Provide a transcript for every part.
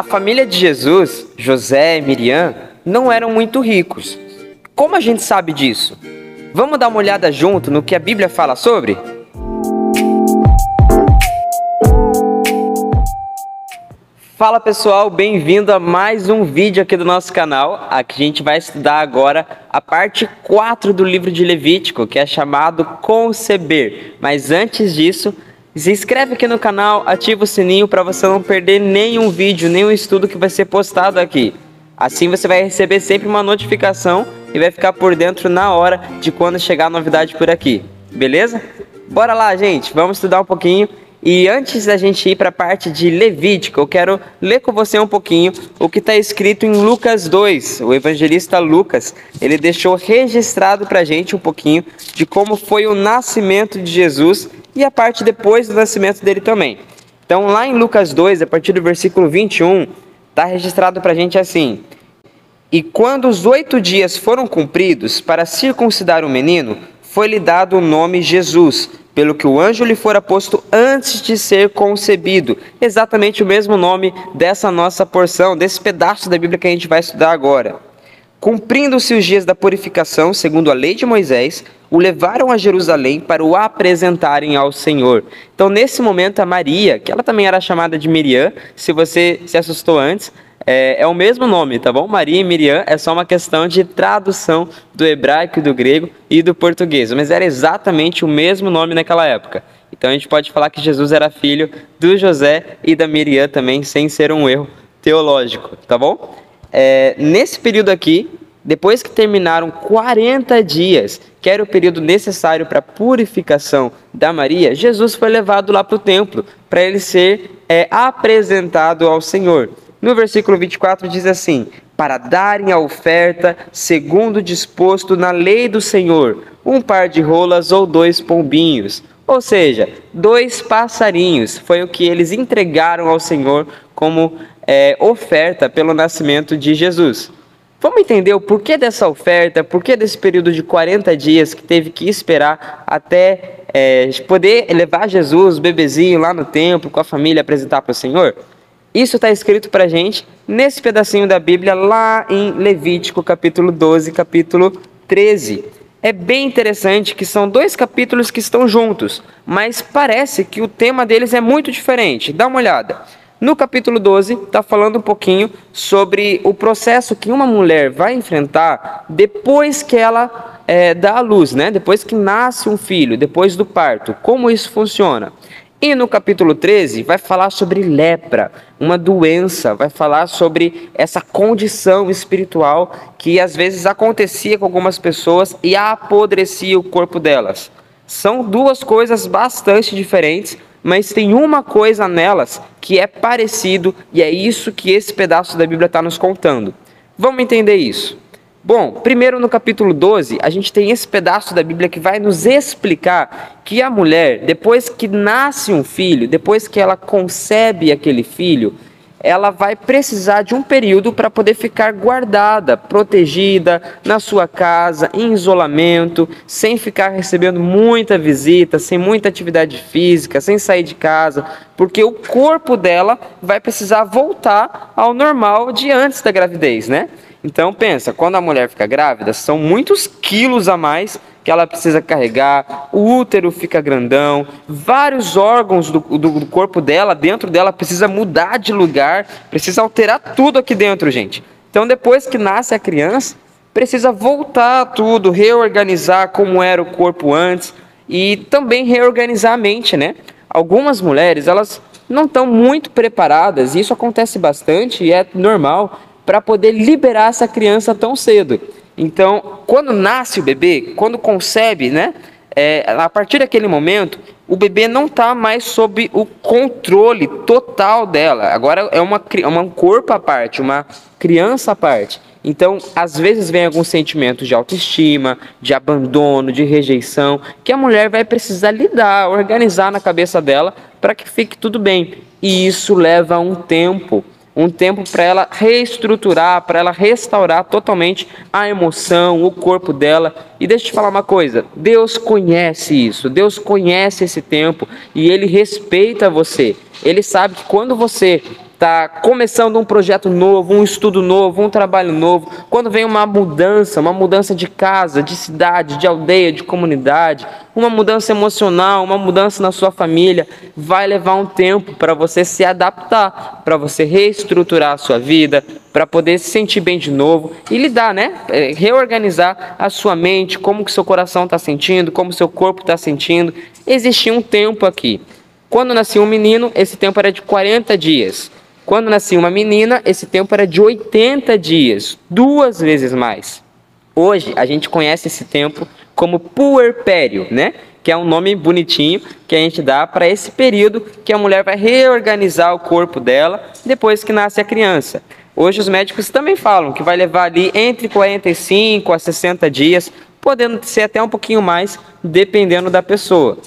A família de Jesus, José e Miriam, não eram muito ricos. Como a gente sabe disso? Vamos dar uma olhada junto no que a Bíblia fala sobre? Fala pessoal, bem-vindo a mais um vídeo aqui do nosso canal. Aqui a gente vai estudar agora a parte 4 do livro de Levítico, que é chamado Conceber. Mas antes disso, se inscreve aqui no canal, ativa o sininho para você não perder nenhum vídeo, nenhum estudo que vai ser postado aqui. Assim você vai receber sempre uma notificação e vai ficar por dentro na hora de quando chegar a novidade por aqui, beleza? Bora lá, gente, vamos estudar um pouquinho. E antes da gente ir para a parte de Levítico, eu quero ler com você um pouquinho o que está escrito em Lucas 2. O evangelista Lucas, ele deixou registrado para a gente um pouquinho de como foi o nascimento de Jesus e a parte depois do nascimento dele também. Então lá em Lucas 2, a partir do versículo 21, está registrado para a gente assim: E quando os 8 dias foram cumpridos para circuncidar o menino, foi-lhe dado o nome Jesus, pelo que o anjo lhe fora posto antes de ser concebido. Exatamente o mesmo nome dessa nossa porção, desse pedaço da Bíblia que a gente vai estudar agora. Cumprindo-se os dias da purificação, segundo a lei de Moisés, o levaram a Jerusalém para o apresentarem ao Senhor. Então, nesse momento, a Maria, que ela também era chamada de Miriam, se você se assustou antes, é o mesmo nome, tá bom? Maria e Miriam é só uma questão de tradução do hebraico e do grego e do português, mas era exatamente o mesmo nome naquela época. Então a gente pode falar que Jesus era filho do José e da Miriam também, sem ser um erro teológico, tá bom? Nesse período aqui, depois que terminaram 40 dias, que era o período necessário para a purificação da Maria, Jesus foi levado lá para o templo, para ele ser apresentado ao Senhor. No versículo 24 diz assim: para darem a oferta segundo disposto na lei do Senhor, 1 par de rolas ou 2 pombinhos. Ou seja, 2 passarinhos foi o que eles entregaram ao Senhor como oferta pelo nascimento de Jesus. Vamos entender o porquê dessa oferta, porquê desse período de 40 dias que teve que esperar até poder levar Jesus, o bebezinho, lá no templo com a família apresentar para o Senhor? Isso está escrito para a gente nesse pedacinho da Bíblia lá em Levítico capítulo 12, capítulo 13. É bem interessante que são 2 capítulos que estão juntos, mas parece que o tema deles é muito diferente. Dá uma olhada. No capítulo 12 está falando um pouquinho sobre o processo que uma mulher vai enfrentar depois que ela dá à luz, né? Depois que nasce um filho, depois do parto. Como isso funciona? E no capítulo 13 vai falar sobre lepra, uma doença, vai falar sobre essa condição espiritual que às vezes acontecia com algumas pessoas e apodrecia o corpo delas. São 2 coisas bastante diferentes, mas tem uma coisa nelas que é parecido e é isso que esse pedaço da Bíblia está nos contando. Vamos entender isso. Bom, primeiro no capítulo 12, a gente tem esse pedaço da Bíblia que vai nos explicar que a mulher, depois que nasce um filho, depois que ela concebe aquele filho, ela vai precisar de um período para poder ficar guardada, protegida na sua casa, em isolamento, sem ficar recebendo muita visita, sem muita atividade física, sem sair de casa, porque o corpo dela vai precisar voltar ao normal de antes da gravidez, né? Então pensa, quando a mulher fica grávida, são muitos quilos a mais que ela precisa carregar, o útero fica grandão, vários órgãos do corpo dela, dentro dela, precisa mudar de lugar, precisa alterar tudo aqui dentro, gente. Então depois que nasce a criança, precisa voltar tudo, reorganizar como era o corpo antes e também reorganizar a mente, né? Algumas mulheres, elas não estão muito preparadas, e isso acontece bastante e é normal, para poder liberar essa criança tão cedo. Então, quando nasce o bebê, quando concebe, né, a partir daquele momento, o bebê não está mais sob o controle total dela. Agora é um corpo à parte, uma criança à parte. Então, às vezes vem algum sentimento de autoestima, de abandono, de rejeição, que a mulher vai precisar lidar, organizar na cabeça dela para que fique tudo bem. E isso leva um tempo para ela reestruturar, para ela restaurar totalmente a emoção, o corpo dela. E deixa eu te falar uma coisa, Deus conhece isso, Deus conhece esse tempo e Ele respeita você. Ele sabe que quando você está começando um projeto novo, um estudo novo, um trabalho novo, quando vem uma mudança de casa, de cidade, de aldeia, de comunidade, uma mudança emocional, uma mudança na sua família, vai levar um tempo para você se adaptar, para você reestruturar a sua vida, para poder se sentir bem de novo e lidar, né? Reorganizar a sua mente, como que seu coração está sentindo, como seu corpo está sentindo. Existia um tempo aqui. Quando nascia um menino, esse tempo era de 40 dias. Quando nascia uma menina, esse tempo era de 80 dias, 2 vezes mais. Hoje, a gente conhece esse tempo como puerpério, né? Que é um nome bonitinho que a gente dá para esse período que a mulher vai reorganizar o corpo dela depois que nasce a criança. Hoje os médicos também falam que vai levar ali entre 45 a 60 dias, podendo ser até um pouquinho mais, dependendo da pessoa.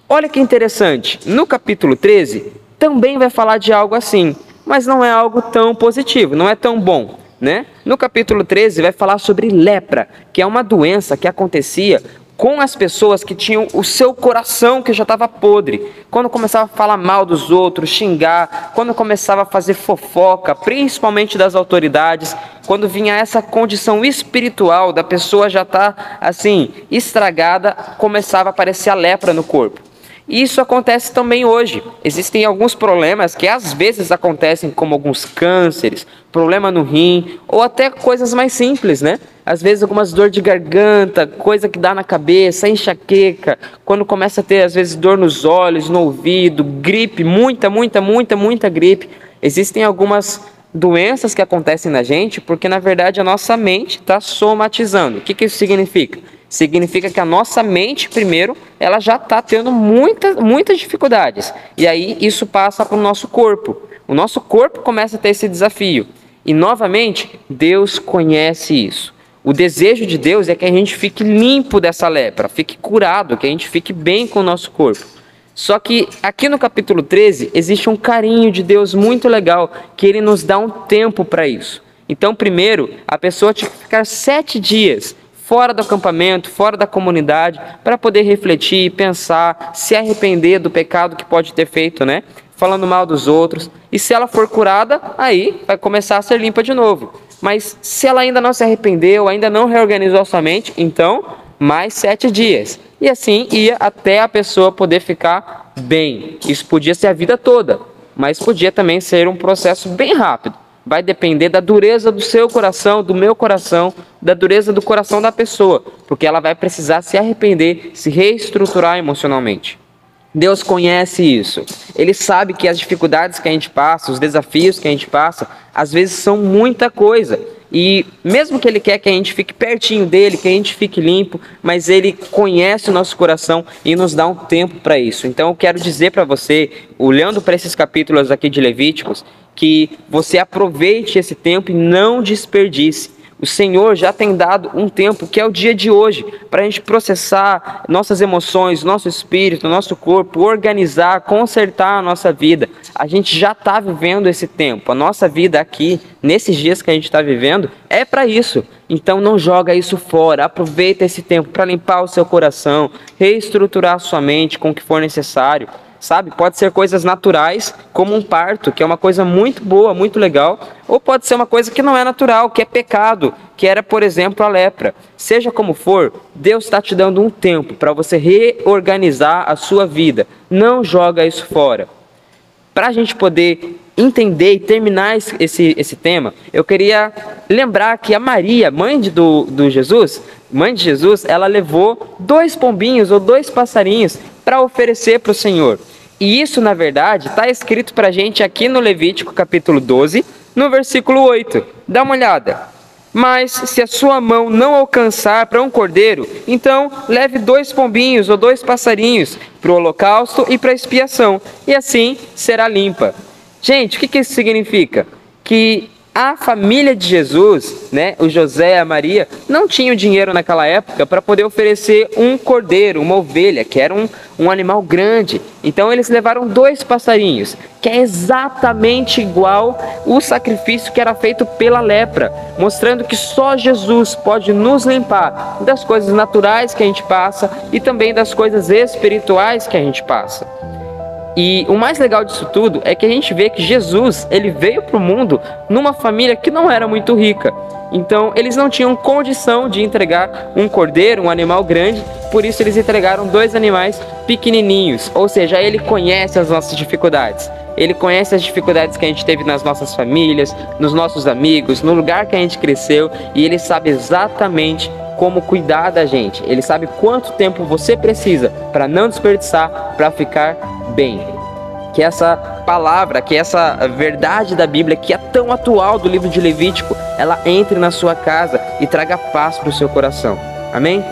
Olha que interessante, no capítulo 13 também vai falar de algo assim, mas não é algo tão positivo, não é tão bom, né? No capítulo 13 vai falar sobre lepra, que é uma doença que acontecia com as pessoas que tinham o seu coração que já estava podre. Quando começava a falar mal dos outros, xingar, quando começava a fazer fofoca, principalmente das autoridades, quando vinha essa condição espiritual da pessoa já estar assim, estragada, começava a aparecer a lepra no corpo. E isso acontece também hoje. Existem alguns problemas que às vezes acontecem, como alguns cânceres, problema no rim, ou até coisas mais simples, né? Às vezes algumas dor de garganta, coisa que dá na cabeça, enxaqueca, quando começa a ter às vezes dor nos olhos, no ouvido, gripe, muita gripe. Existem algumas doenças que acontecem na gente porque na verdade a nossa mente está somatizando. O que isso significa? Significa que a nossa mente, primeiro, ela já está tendo muitas dificuldades. E aí isso passa para o nosso corpo. O nosso corpo começa a ter esse desafio. E novamente, Deus conhece isso. O desejo de Deus é que a gente fique limpo dessa lepra, fique curado, que a gente fique bem com o nosso corpo. Só que aqui no capítulo 13 existe um carinho de Deus muito legal, que Ele nos dá um tempo para isso. Então, primeiro, a pessoa tinha que ficar 7 dias fora do acampamento, fora da comunidade, para poder refletir, pensar, se arrepender do pecado que pode ter feito, né? Falando mal dos outros. E se ela for curada, aí vai começar a ser limpa de novo. Mas se ela ainda não se arrependeu, ainda não reorganizou a sua mente, então mais 7 dias. E assim ia até a pessoa poder ficar bem. Isso podia ser a vida toda, mas podia também ser um processo bem rápido. Vai depender da dureza do seu coração, do meu coração, da dureza do coração da pessoa, porque ela vai precisar se arrepender, se reestruturar emocionalmente. Deus conhece isso. Ele sabe que as dificuldades que a gente passa, os desafios que a gente passa, às vezes são muita coisa. E mesmo que Ele quer que a gente fique pertinho dEle, que a gente fique limpo, mas Ele conhece o nosso coração e nos dá um tempo para isso. Então eu quero dizer para você, olhando para esses capítulos aqui de Levíticos, que você aproveite esse tempo e não desperdice. O Senhor já tem dado um tempo, que é o dia de hoje, para a gente processar nossas emoções, nosso espírito, nosso corpo, organizar, consertar a nossa vida. A gente já está vivendo esse tempo. A nossa vida aqui, nesses dias que a gente está vivendo, é para isso. Então não joga isso fora. Aproveita esse tempo para limpar o seu coração, reestruturar a sua mente com o que for necessário. Sabe? Pode ser coisas naturais, como um parto, que é uma coisa muito boa, muito legal, ou pode ser uma coisa que não é natural, que é pecado, que era, por exemplo, a lepra. Seja como for, Deus está te dando um tempo para você reorganizar a sua vida. Não joga isso fora. Para a gente poder entender e terminar esse tema, eu queria lembrar que a Maria, mãe de Jesus, ela levou 2 pombinhos ou 2 passarinhos para oferecer para o Senhor. E isso, na verdade, está escrito para a gente aqui no Levítico capítulo 12, no versículo 8. Dá uma olhada. Mas se a sua mão não alcançar para um cordeiro, então leve 2 pombinhos ou 2 passarinhos para o holocausto e para a expiação, e assim será limpa. Gente, o que isso significa? Que a família de Jesus, né, o José e a Maria, não tinham dinheiro naquela época para poder oferecer um cordeiro, uma ovelha, que era um animal grande. Então eles levaram 2 passarinhos, que é exatamente igual o sacrifício que era feito pela lepra, mostrando que só Jesus pode nos limpar das coisas naturais que a gente passa e também das coisas espirituais que a gente passa. E o mais legal disso tudo é que a gente vê que Jesus, ele veio para o mundo numa família que não era muito rica. Então, eles não tinham condição de entregar um cordeiro, um animal grande, por isso eles entregaram 2 animais pequenininhos. Ou seja, ele conhece as nossas dificuldades. Ele conhece as dificuldades que a gente teve nas nossas famílias, nos nossos amigos, no lugar que a gente cresceu, e ele sabe exatamente como cuidar da gente. Ele sabe quanto tempo você precisa para não desperdiçar, para ficar bem. Que essa palavra, que essa verdade da Bíblia, que é tão atual do livro de Levítico, ela entre na sua casa e traga paz para o seu coração. Amém?